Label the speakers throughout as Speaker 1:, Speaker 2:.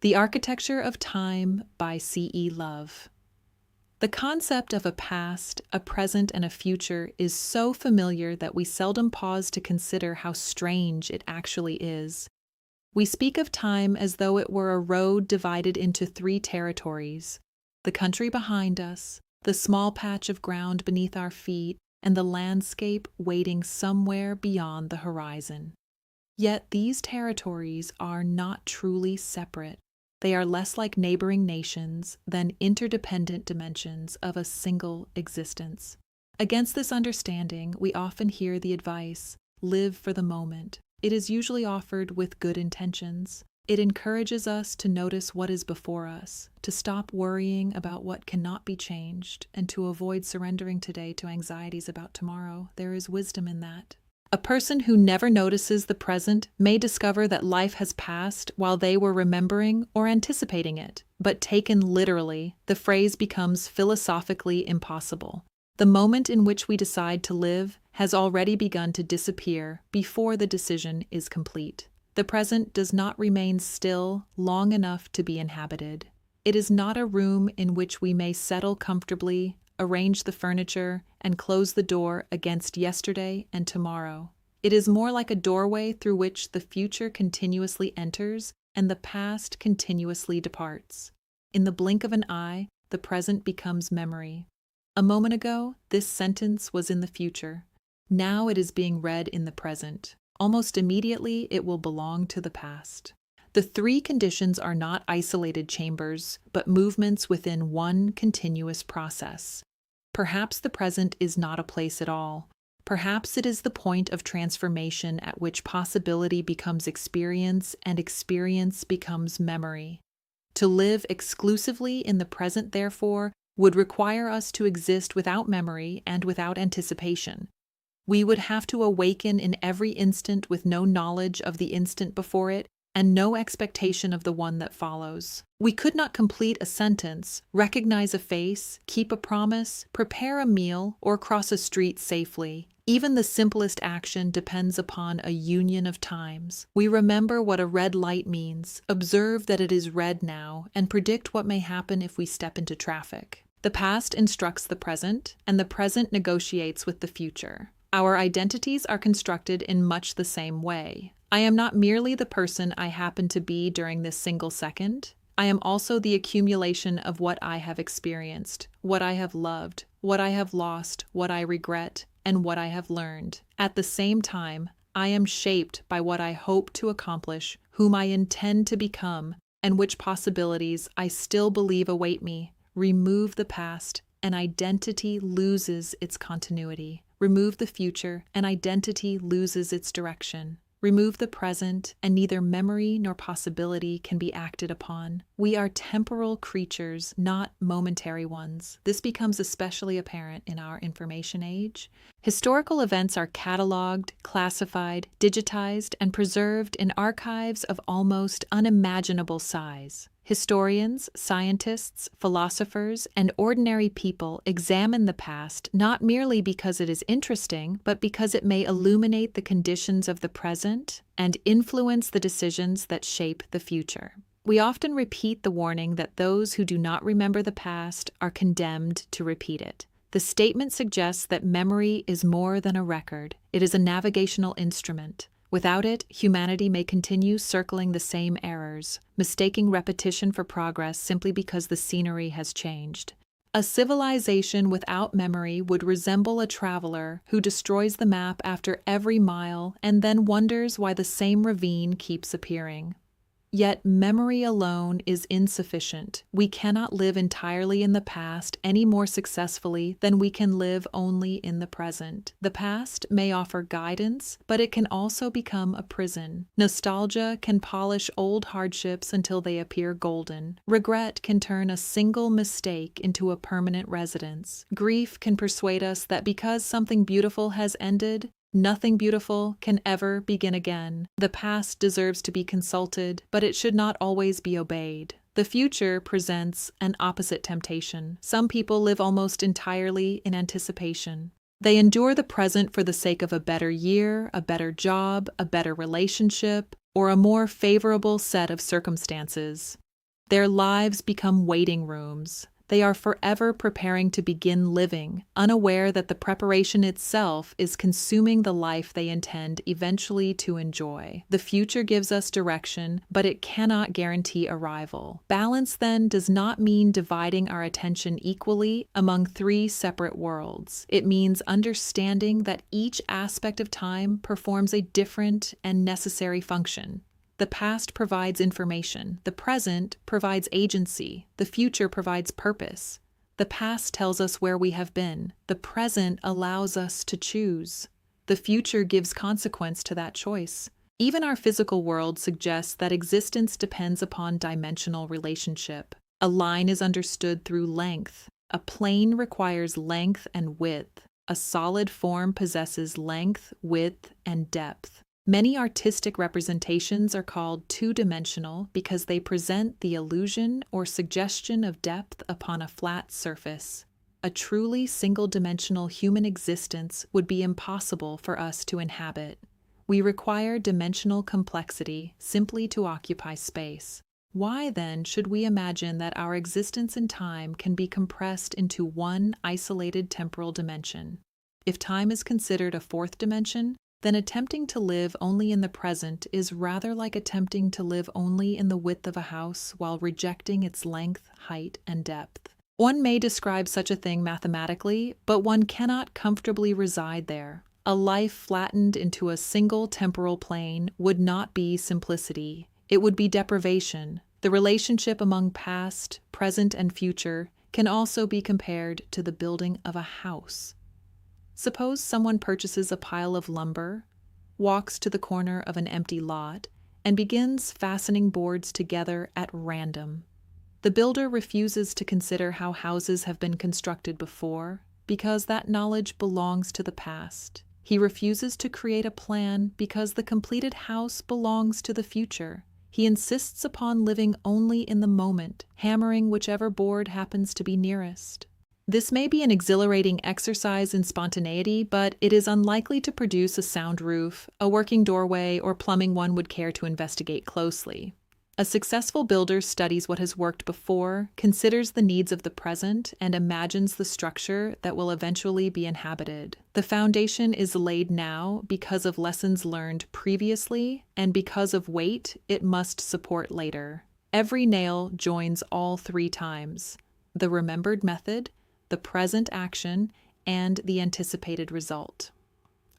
Speaker 1: The Architecture of Time by C.E. Love. The concept of a past, a present, and a future is so familiar that we seldom pause to consider how strange it actually is. We speak of time as though it were a road divided into three territories: the country behind us, the small patch of ground beneath our feet, and the landscape waiting somewhere beyond the horizon. Yet these territories are not truly separate. They are less like neighboring nations than interdependent dimensions of a single existence. Against this understanding, we often hear the advice, live for the moment. It is usually offered with good intentions. It encourages us to notice what is before us, to stop worrying about what cannot be changed, and to avoid surrendering today to anxieties about tomorrow. There is wisdom in that. A person who never notices the present may discover that life has passed while they were remembering or anticipating it, but taken literally, the phrase becomes philosophically impossible. The moment in which we decide to live has already begun to disappear before the decision is complete. The present does not remain still long enough to be inhabited. It is not a room in which we may settle comfortably, arrange the furniture, and close the door against yesterday and tomorrow. It is more like a doorway through which the future continuously enters and the past continuously departs. In the blink of an eye, the present becomes memory. A moment ago, this sentence was in the future. Now it is being read in the present. Almost immediately, it will belong to the past. The three conditions are not isolated chambers, but movements within one continuous process. Perhaps the present is not a place at all. Perhaps it is the point of transformation at which possibility becomes experience and experience becomes memory. To live exclusively in the present, therefore, would require us to exist without memory and without anticipation. We would have to awaken in every instant with no knowledge of the instant before it and no expectation of the one that follows. We could not complete a sentence, recognize a face, keep a promise, prepare a meal, or cross a street safely. Even the simplest action depends upon a union of times. We remember what a red light means, observe that it is red now, and predict what may happen if we step into traffic. The past instructs the present, and the present negotiates with the future. Our identities are constructed in much the same way. I am not merely the person I happen to be during this single second. I am also the accumulation of what I have experienced, what I have loved, what I have lost, what I regret, and what I have learned. At the same time, I am shaped by what I hope to accomplish, whom I intend to become, and which possibilities I still believe await me. Remove the past, and identity loses its continuity. Remove the future, and identity loses its direction. Remove the present, and neither memory nor possibility can be acted upon. We are temporal creatures, not momentary ones. This becomes especially apparent in our information age. Historical events are cataloged, classified, digitized, and preserved in archives of almost unimaginable size. Historians, scientists, philosophers, and ordinary people examine the past not merely because it is interesting, but because it may illuminate the conditions of the present and influence the decisions that shape the future. We often repeat the warning that those who do not remember the past are condemned to repeat it. The statement suggests that memory is more than a record. It is a navigational instrument. Without it, humanity may continue circling the same errors, mistaking repetition for progress simply because the scenery has changed. A civilization without memory would resemble a traveler who destroys the map after every mile and then wonders why the same ravine keeps appearing. Yet memory alone is insufficient. We cannot live entirely in the past any more successfully than we can live only in the present. The past may offer guidance, but it can also become a prison. Nostalgia can polish old hardships until they appear golden. Regret can turn a single mistake into a permanent residence. Grief can persuade us that because something beautiful has ended, nothing beautiful can ever begin again. The past deserves to be consulted, but it should not always be obeyed. The future presents an opposite temptation. Some people live almost entirely in anticipation. They endure the present for the sake of a better year, a better job, a better relationship, or a more favorable set of circumstances. Their lives become waiting rooms. They are forever preparing to begin living, unaware that the preparation itself is consuming the life they intend eventually to enjoy. The future gives us direction, but it cannot guarantee arrival. Balance, then, does not mean dividing our attention equally among three separate worlds. It means understanding that each aspect of time performs a different and necessary function. The past provides information, the present provides agency, the future provides purpose. The past tells us where we have been, the present allows us to choose. The future gives consequence to that choice. Even our physical world suggests that existence depends upon dimensional relationship. A line is understood through length. A plane requires length and width. A solid form possesses length, width, and depth. Many artistic representations are called two-dimensional because they present the illusion or suggestion of depth upon a flat surface. A truly single-dimensional human existence would be impossible for us to inhabit. We require dimensional complexity simply to occupy space. Why, then, should we imagine that our existence in time can be compressed into one isolated temporal dimension? If time is considered a fourth dimension, then attempting to live only in the present is rather like attempting to live only in the width of a house while rejecting its length, height, and depth. One may describe such a thing mathematically, but one cannot comfortably reside there. A life flattened into a single temporal plane would not be simplicity. It would be deprivation. The relationship among past, present, and future can also be compared to the building of a house. Suppose someone purchases a pile of lumber, walks to the corner of an empty lot, and begins fastening boards together at random. The builder refuses to consider how houses have been constructed before, because that knowledge belongs to the past. He refuses to create a plan because the completed house belongs to the future. He insists upon living only in the moment, hammering whichever board happens to be nearest. This may be an exhilarating exercise in spontaneity, but it is unlikely to produce a sound roof, a working doorway, or plumbing one would care to investigate closely. A successful builder studies what has worked before, considers the needs of the present, and imagines the structure that will eventually be inhabited. The foundation is laid now because of lessons learned previously, and because of weight it must support later. Every nail joins all three times: the remembered method, the present action, and the anticipated result.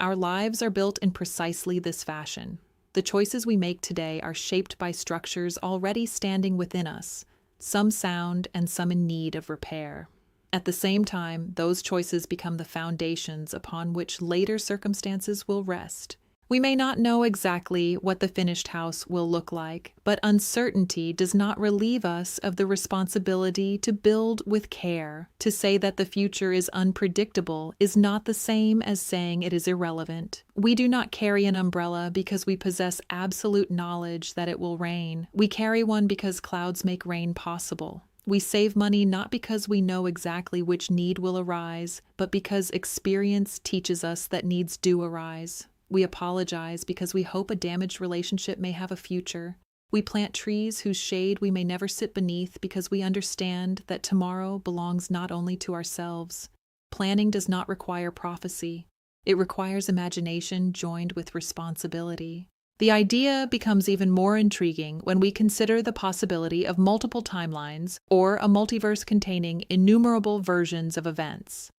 Speaker 1: Our lives are built in precisely this fashion. The choices we make today are shaped by structures already standing within us, some sound and some in need of repair. At the same time, those choices become the foundations upon which later circumstances will rest. We may not know exactly what the finished house will look like, but uncertainty does not relieve us of the responsibility to build with care. To say that the future is unpredictable is not the same as saying it is irrelevant. We do not carry an umbrella because we possess absolute knowledge that it will rain. We carry one because clouds make rain possible. We save money not because we know exactly which need will arise, but because experience teaches us that needs do arise. We apologize because we hope a damaged relationship may have a future. We plant trees whose shade we may never sit beneath because we understand that tomorrow belongs not only to ourselves. Planning does not require prophecy. It requires imagination joined with responsibility. The idea becomes even more intriguing when we consider the possibility of multiple timelines or a multiverse containing innumerable versions of events.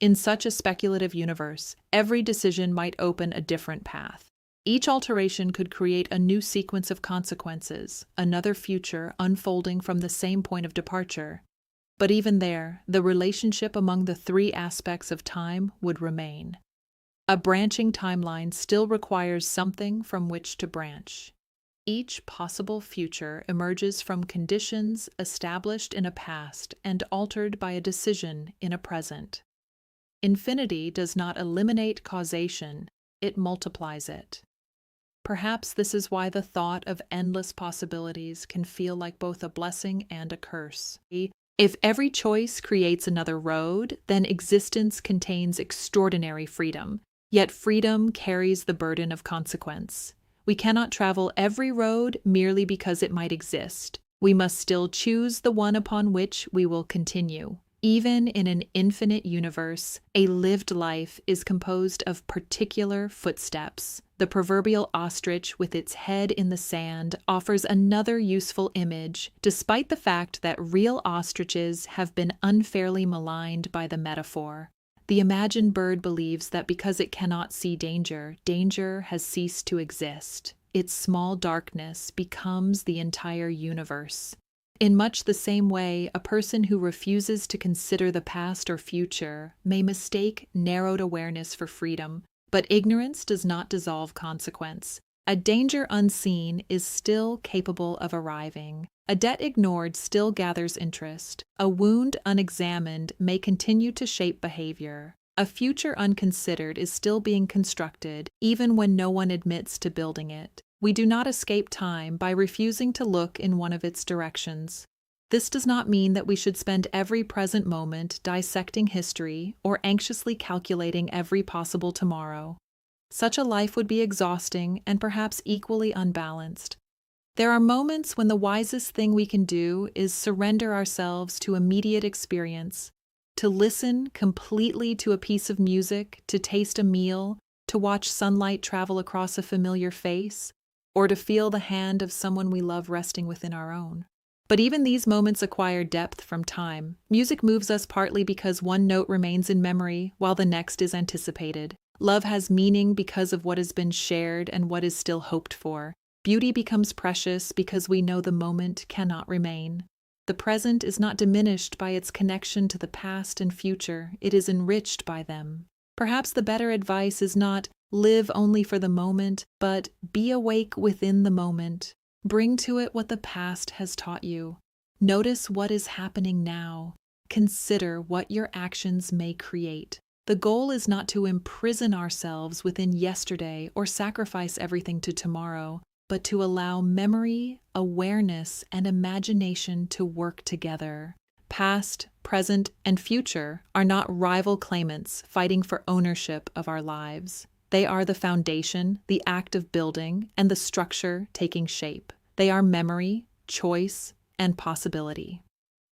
Speaker 1: In such a speculative universe, every decision might open a different path. Each alteration could create a new sequence of consequences, another future unfolding from the same point of departure. But even there, the relationship among the three aspects of time would remain. A branching timeline still requires something from which to branch. Each possible future emerges from conditions established in a past and altered by a decision in a present. Infinity does not eliminate causation, it multiplies it. Perhaps this is why the thought of endless possibilities can feel like both a blessing and a curse. If every choice creates another road, then existence contains extraordinary freedom, yet freedom carries the burden of consequence. We cannot travel every road merely because it might exist. We must still choose the one upon which we will continue. Even in an infinite universe, a lived life is composed of particular footsteps. The proverbial ostrich with its head in the sand offers another useful image, despite the fact that real ostriches have been unfairly maligned by the metaphor. The imagined bird believes that because it cannot see danger, danger has ceased to exist. Its small darkness becomes the entire universe. In much the same way, a person who refuses to consider the past or future may mistake narrowed awareness for freedom, but ignorance does not dissolve consequence. A danger unseen is still capable of arriving. A debt ignored still gathers interest. A wound unexamined may continue to shape behavior. A future unconsidered is still being constructed, even when no one admits to building it. We do not escape time by refusing to look in one of its directions. This does not mean that we should spend every present moment dissecting history or anxiously calculating every possible tomorrow. Such a life would be exhausting and perhaps equally unbalanced. There are moments when the wisest thing we can do is surrender ourselves to immediate experience, to listen completely to a piece of music, to taste a meal, to watch sunlight travel across a familiar face, or to feel the hand of someone we love resting within our own. But even these moments acquire depth from time. Music moves us partly because one note remains in memory while the next is anticipated. Love has meaning because of what has been shared and what is still hoped for. Beauty becomes precious because we know the moment cannot remain. The present is not diminished by its connection to the past and future, it is enriched by them. Perhaps the better advice is not live only for the moment, but be awake within the moment. Bring to it what the past has taught you. Notice what is happening now. Consider what your actions may create. The goal is not to imprison ourselves within yesterday or sacrifice everything to tomorrow, but to allow memory, awareness, and imagination to work together. Past, present, and future are not rival claimants fighting for ownership of our lives. They are the foundation, the act of building, and the structure taking shape. They are memory, choice, and possibility.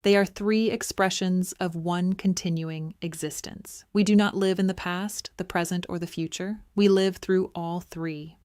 Speaker 1: They are three expressions of one continuing existence. We do not live in the past, the present, or the future. We live through all three.